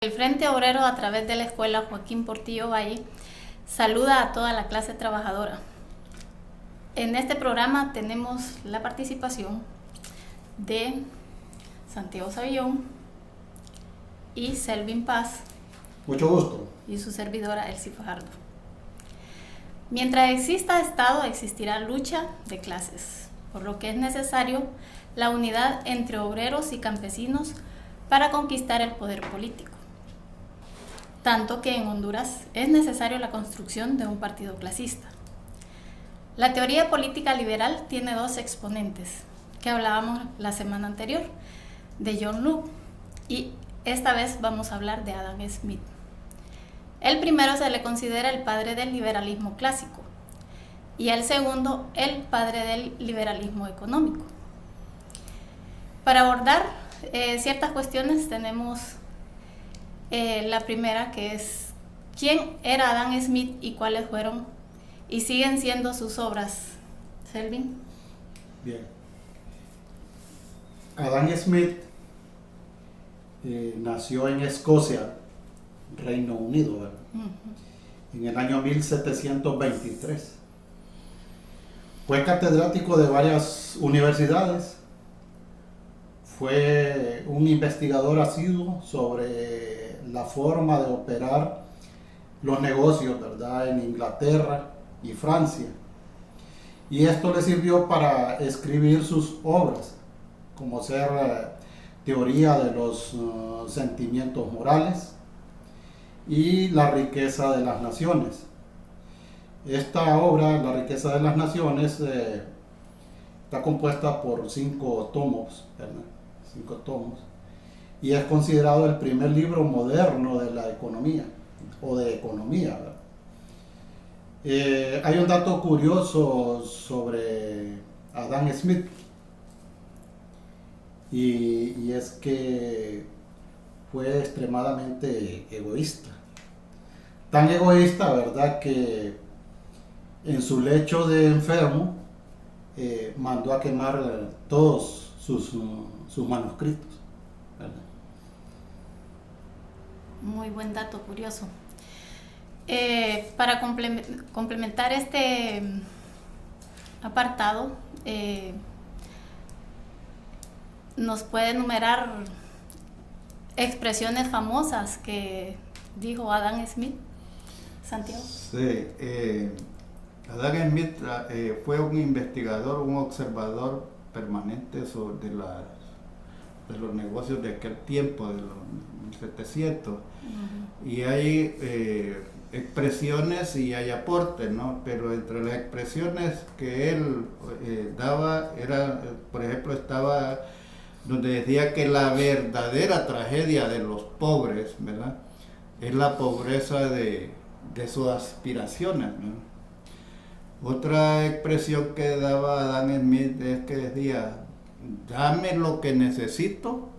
El Frente Obrero, a través de la Escuela Joaquín Portillo Valle, saluda a toda la clase trabajadora. En este programa tenemos la participación de Santiago Savillón y Selvin Paz. Mucho gusto. Y su servidora Elsie Fajardo. Mientras exista Estado, existirá lucha de clases, por lo que es necesario la unidad entre obreros y campesinos para conquistar el poder político. Tanto que en Honduras es necesario la construcción de un partido clasista. La teoría política liberal tiene dos exponentes, que hablábamos la semana anterior, de John Locke, y esta vez vamos a hablar de Adam Smith. El primero se le considera el padre del liberalismo clásico, y el segundo el padre del liberalismo económico. Para abordar ciertas cuestiones tenemos la primera, que es ¿quién era Adam Smith y cuáles fueron y siguen siendo sus obras? Selvin. Bien. Adam Smith nació en Escocia, Reino Unido, ¿verdad? En el año 1723. Fue catedrático de varias universidades. Fue un investigador asiduo sobre la forma de operar los negocios, ¿verdad?, en Inglaterra y Francia. Y esto le sirvió para escribir sus obras, como ser teoría de los sentimientos morales y la riqueza de las naciones. Esta obra, La riqueza de las naciones, está compuesta por 5 tomos, ¿verdad? 5 tomos, y es considerado el primer libro moderno de la economía, o de economía, ¿verdad? Hay un dato curioso sobre Adam Smith, y es que fue extremadamente egoísta. Tan egoísta, ¿verdad?, que en su lecho de enfermo mandó a quemar todos sus manuscritos, ¿verdad? Muy buen dato, curioso. Para complementar este apartado, nos puede enumerar expresiones famosas que dijo Adam Smith. Santiago. Sí, Adam Smith fue un investigador, un observador permanente de los negocios de aquel tiempo, de los 1700. Y hay expresiones y hay aportes, ¿no? Pero entre las expresiones que él daba, por ejemplo, estaba donde decía que la verdadera tragedia de los pobres, ¿verdad?, es la pobreza de sus aspiraciones, ¿no? Otra expresión que daba Adam Smith es que decía: dame lo que necesito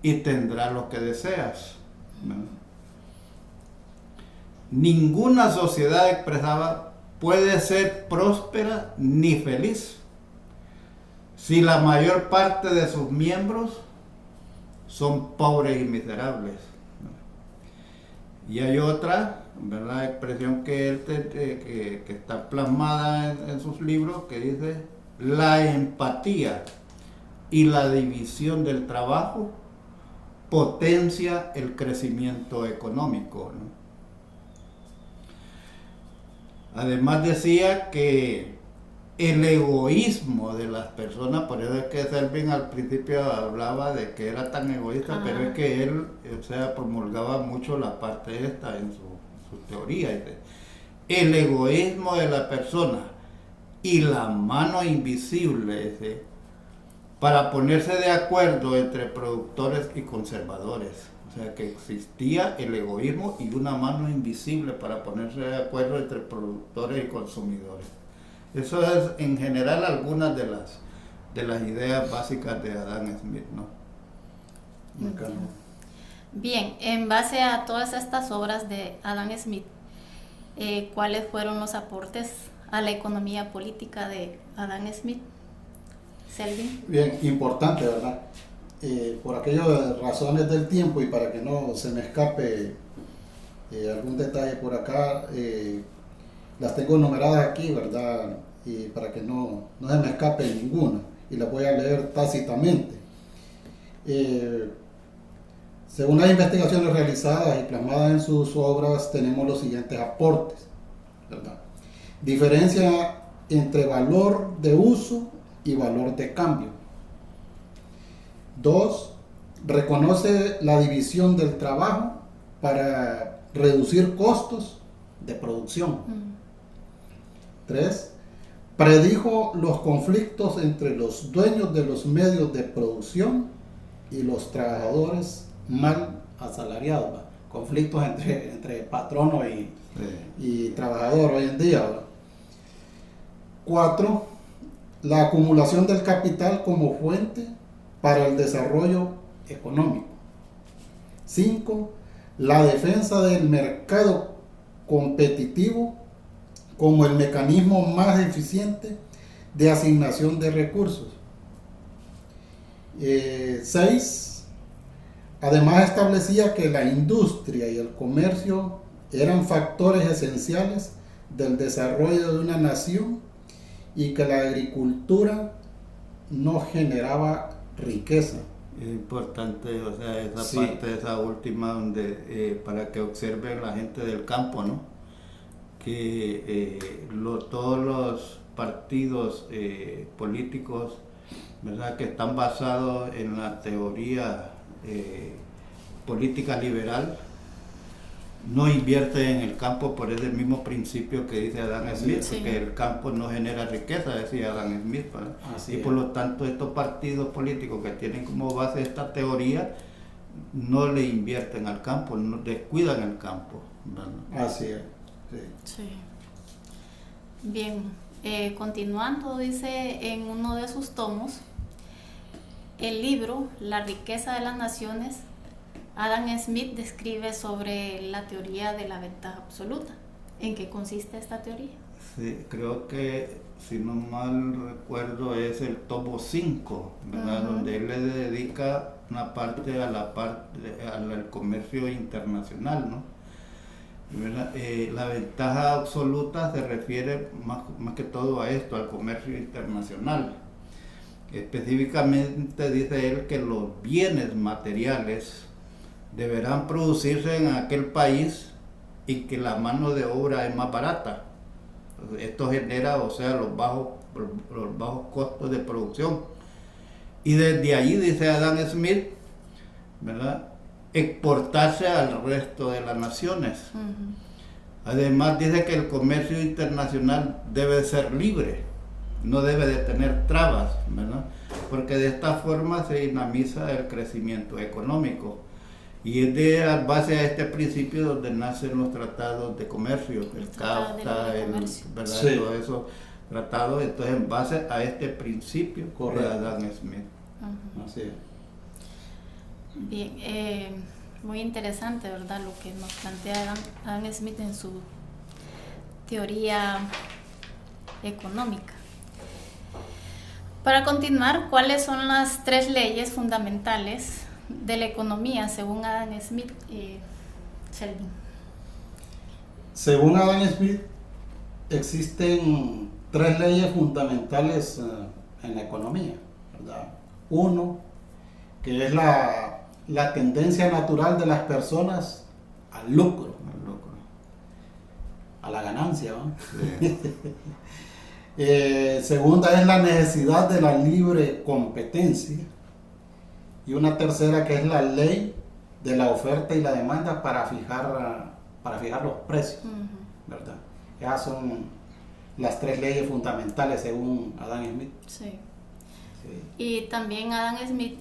y tendrás lo que deseas, ¿no? Ninguna sociedad, expresaba, puede ser próspera ni feliz si la mayor parte de sus miembros son pobres y miserables, ¿no? Y hay otra, ¿verdad?, expresión que él que está plasmada en sus libros, que dice: la empatía y la división del trabajo potencia el crecimiento económico, ¿no? Además decía que el egoísmo de las personas, por eso es que Selvin al principio hablaba de que era tan egoísta, pero es que él, promulgaba mucho la parte esta en su teoría. El egoísmo de la persona y la mano invisible, para ponerse de acuerdo entre productores y conservadores. O sea, que existía el egoísmo y una mano invisible para ponerse de acuerdo entre productores y consumidores. Eso es en general algunas de las ideas básicas de Adam Smith, ¿no? Bien, en base a todas estas obras de Adam Smith, ¿cuáles fueron los aportes a la economía política de Adam Smith? Selvin. Bien, importante, ¿verdad? por aquellas razones del tiempo y para que no se me escape algún detalle por acá, las tengo numeradas aquí, ¿verdad? Y para que no se me escape ninguna, y las voy a leer tácitamente. Según las investigaciones realizadas y plasmadas en sus obras, tenemos los siguientes aportes, ¿verdad? Diferencia entre valor de uso y valor de cambio. 2. Reconoce la división del trabajo para reducir costos de producción. 3. Predijo los conflictos entre los dueños de los medios de producción y los trabajadores mal asalariados, ¿va? Conflictos entre patrono y trabajador hoy en día, ¿va? 4. La acumulación del capital como fuente para el desarrollo económico. 5. La defensa del mercado competitivo como el mecanismo más eficiente de asignación de recursos. 6. Además establecía que la industria y el comercio eran factores esenciales del desarrollo de una nación y que la agricultura no generaba riqueza. Es importante, o sea, esa Sí. parte, esa última, donde para que observen la gente del campo, ¿no? Que todos los partidos políticos, ¿verdad?, que están basados en la teoría política liberal, no invierte en el campo por ese mismo principio que dice Adam Smith, Sí. que el campo no genera riqueza, decía Adam Smith, ¿verdad? Y por lo tanto estos partidos políticos que tienen como base esta teoría no le invierten al campo, no descuidan el campo, ¿verdad? Así es. Sí. Sí. Bien, continuando, dice en uno de sus tomos, el libro La riqueza de las naciones, Adam Smith describe sobre la teoría de la ventaja absoluta. ¿En qué consiste esta teoría? Sí, creo que, si no mal recuerdo, es el tomo 5, ¿verdad? Uh-huh. Donde él le dedica una parte al comercio internacional, ¿no? ¿Verdad? La ventaja absoluta se refiere más que todo a esto, al comercio internacional. Específicamente dice él que los bienes materiales deberán producirse en aquel país y que la mano de obra es más barata. Esto genera, o sea, los bajos costos de producción. Y desde allí, dice Adam Smith, ¿verdad?, exportarse al resto de las naciones. Uh-huh. Además dice que el comercio internacional debe ser libre, no debe de tener trabas, ¿verdad?, porque de esta forma se dinamiza el crecimiento económico. Y es de base a este principio donde nacen los tratados de comercio, el CAFTA, ¿verdad? Sí. Todos esos tratados, entonces en base a este principio de Adam Smith. Uh-huh. Así es. Bien, muy interesante, ¿verdad?, lo que nos plantea Adam Smith en su teoría económica. Para continuar, ¿cuáles son las 3 leyes fundamentales de la economía según Adam Smith? Selvin. Según Adam Smith, existen 3 leyes fundamentales en la economía, ¿verdad? 1, que es la tendencia natural de las personas al lucro, a la ganancia, ¿no? Sí. Segunda es la necesidad de la libre competencia. Y una tercera que es la ley de la oferta y la demanda para fijar los precios, Uh-huh. ¿verdad? Esas son las 3 leyes fundamentales según Adam Smith. Sí. Sí. Y también Adam Smith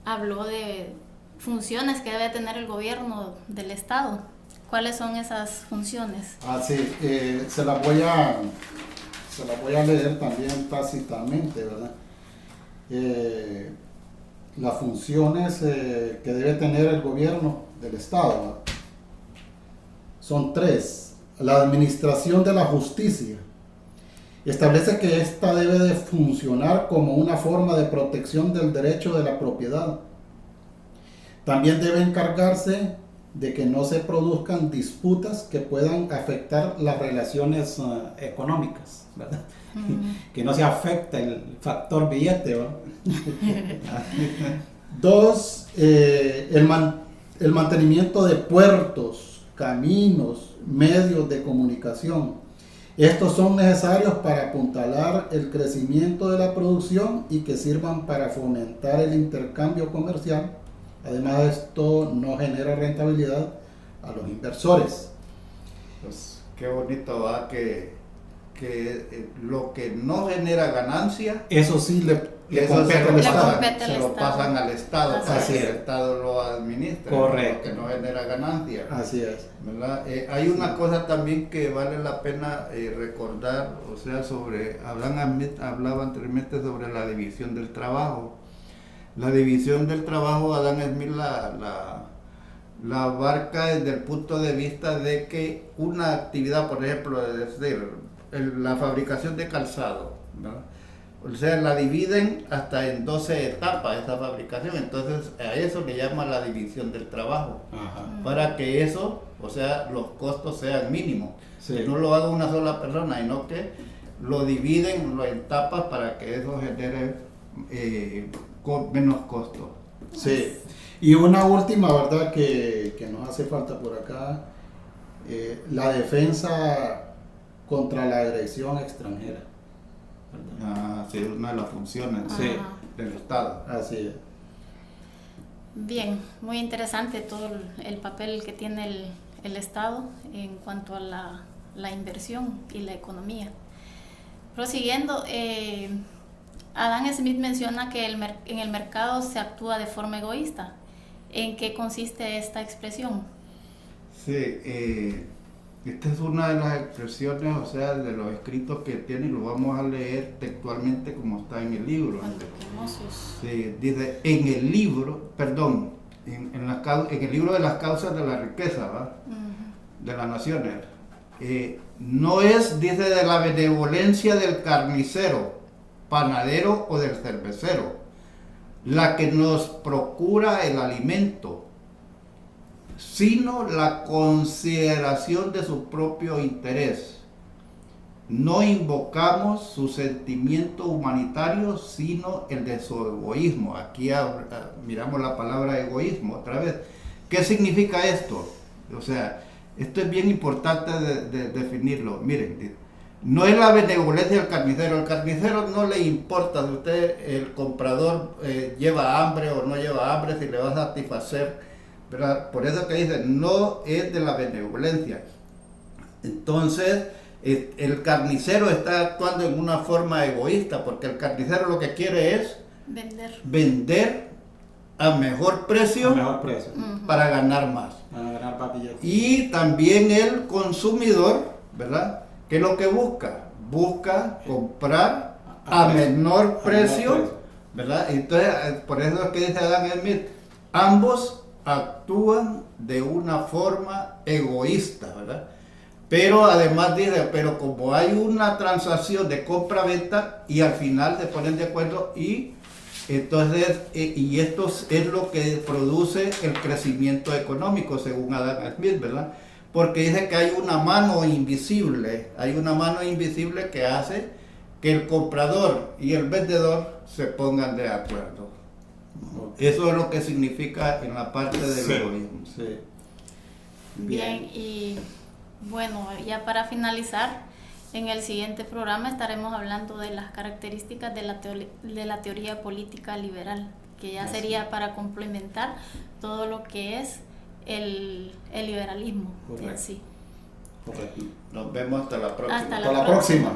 habló de funciones que debe tener el gobierno del Estado. ¿Cuáles son esas funciones? Sí, se las voy a leer también tácitamente, ¿verdad? Las funciones que debe tener el gobierno del Estado, ¿verdad?, son 3. La administración de la justicia, Establece que ésta debe de funcionar como una forma de protección del derecho de la propiedad. También debe encargarse de que no se produzcan disputas que puedan afectar las relaciones económicas, ¿verdad? Que no se afecte el factor billete, ¿verdad? 2, el mantenimiento de puertos, caminos, medios de comunicación. Estos son necesarios para apuntalar el crecimiento de la producción y que sirvan para fomentar el intercambio comercial. Además, esto no genera rentabilidad a los inversores. Pues qué bonito va que lo que no genera ganancia, Eso sí le eso compete al Estado. se lo pasan al Estado Así para es. que el Estado lo administre. Correcto. Lo que no genera ganancia. Así es. ¿Verdad? Hay una cosa también que vale la pena recordar, o sea, hablaba anteriormente sobre la división del trabajo. La división del trabajo, Adam Smith la abarca desde el punto de vista de que una actividad, por ejemplo, es decir, la fabricación de calzado, ¿verdad? O sea, la dividen hasta en 12 etapas esa fabricación, entonces a eso le llama la división del trabajo. Ajá. Para que eso, o sea, los costos sean mínimos, Sí. que no lo haga una sola persona, sino que lo dividen en etapas para que eso genere con menos costos. Sí. Y una última, ¿verdad? Que nos hace falta por acá, la defensa contra la agresión extranjera, ¿verdad? Sí, es una de las funciones Sí. del Estado. Así es. Bien, muy interesante todo el papel que tiene el Estado en cuanto a la inversión y la economía. Prosiguiendo, Adam Smith menciona que en el mercado se actúa de forma egoísta. ¿En qué consiste esta expresión? Sí, esta es una de las expresiones, o sea, de los escritos que tiene, y lo vamos a leer textualmente como está en el libro. Cuando hermosos. Sí, dice, en el libro, perdón, en el libro de las causas de la riqueza, ¿va? De las naciones, no es, dice, de la benevolencia del carnicero, panadero o del cervecero, la que nos procura el alimento, sino la consideración de su propio interés. No invocamos su sentimiento humanitario, sino el de su egoísmo. Aquí miramos la palabra egoísmo otra vez. ¿Qué significa esto? O sea, esto es bien importante de definirlo. Miren, no es la benevolencia del carnicero. Al carnicero no le importa si usted, el comprador, lleva hambre o no lleva hambre, si le va a satisfacer, ¿verdad? Por eso que dice, no es de la benevolencia. Entonces, el carnicero está actuando en una forma egoísta, porque el carnicero lo que quiere es vender a mejor precio, para ganar más. Para ganar papilletes. Y también el consumidor, ¿verdad? ¿Qué es lo que busca? Busca comprar a menor precio, ¿verdad? Entonces, por eso es que dice Adam Smith, ambos actúan de una forma egoísta, ¿verdad? Pero además dice, pero como hay una transacción de compra-venta y al final se ponen de acuerdo y entonces, y esto es lo que produce el crecimiento económico según Adam Smith, ¿verdad? Porque dice que hay una mano invisible que hace que el comprador y el vendedor se pongan de acuerdo. Eso es lo que significa en la parte del egoísmo. Sí. Bien, y bueno, ya para finalizar, en el siguiente programa estaremos hablando de las características de la teoría política liberal, que ya sería para complementar todo lo que es el liberalismo en sí. Correcto. Nos vemos hasta la próxima. Hasta Hasta la próxima.